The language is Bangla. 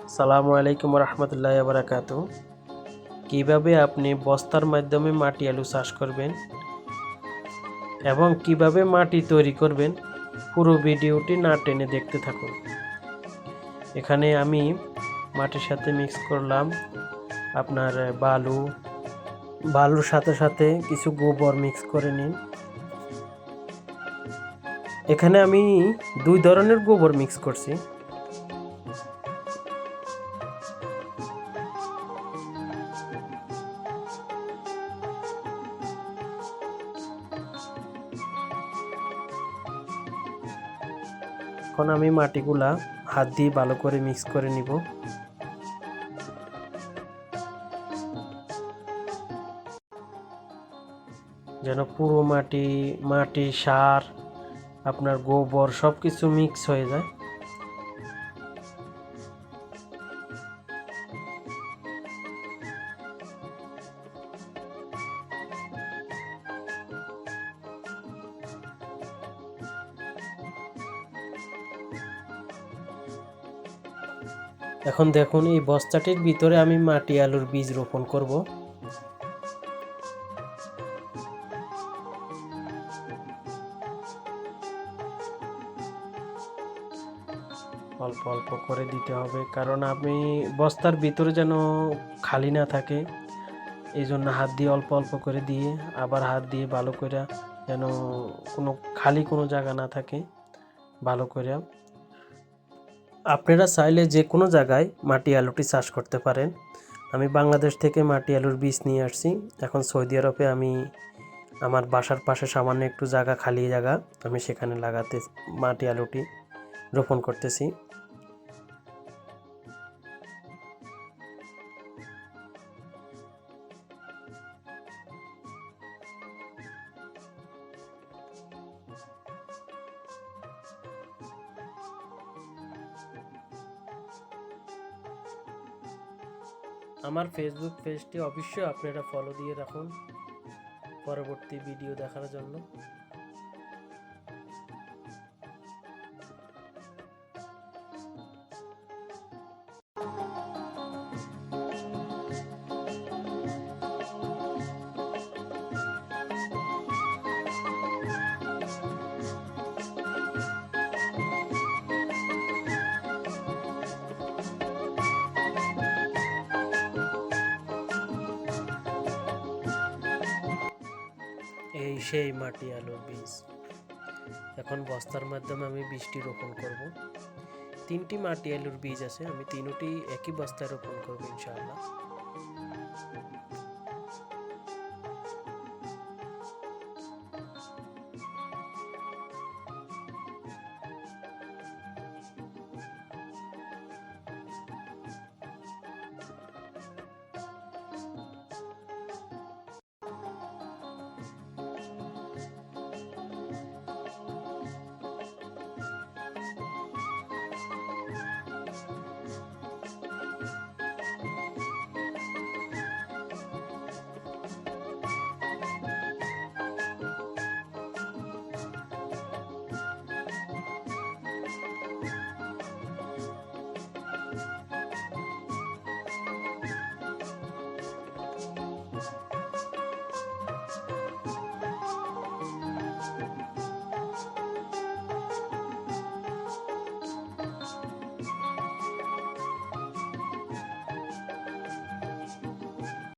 আসসালামু আলাইকুম রহমতুল্লাহি ওয়া বারাকাতুহু। কিভাবে আপনি বস্তার মাধ্যমে মাটি আলু চাষ করবেন এবং কিভাবে মাটি তৈরি করবেন, পুরো ভিডিওটি না টেনে দেখতে থাকুন। এখানে আমি মাটির সাথে মিক্স করলাম আপনার বালুর সাথে সাথে কিছু গোবর মিক্স করে নিন। এখানে আমি 2 ধরনের গোবর মিক্স করছি। এখন আমি মাটিগুলা হাত দিয়ে ভালো করে মিক্স করে নিব। যেন পুরো মাটি সার আপনার গোবর সব কিছু মিক্স হয়ে যায়। এখন দেখুন, এই বস্তাটির ভিতরে আমি মাটি আলুর বীজ রোপণ করব। অল্প অল্প করে দিতে হবে, কারণ আমি বস্তার ভিতরে যেন খালি না থাকে, এই জন্য হাত দিয়ে অল্প অল্প করে দিয়ে আবার হাত দিয়ে ভালো করে, যেন কোনো জায়গা না থাকে ভালো করে। আপনারা চাইলে যে কোনো জায়গায় মাটি আলুটি চাষ করতে পারেন। আমি বাংলাদেশ থেকে মাটি আলুর বীজ নিয়ে আসছি। এখন সৌদি আরবে আমি আমার বাসার পাশে সামান্য একটু খালি জায়গা, আমি সেখানে মাটি আলুটি রোপণ করতেছি। আমার ফেসবুক পেজটি অবশ্যই আপনারা ফলো দিয়ে রাখুন পরবর্তী ভিডিও দেখার জন্য। এই সেই মাটি আলুর বীজ। এখন বস্তার মাধ্যমে আমি বীজটি রোপণ করব। 3টি মাটি আলুর বীজ আছে, আমি 3টি একই বস্তায় রোপণ করব ইনশাআল্লাহ।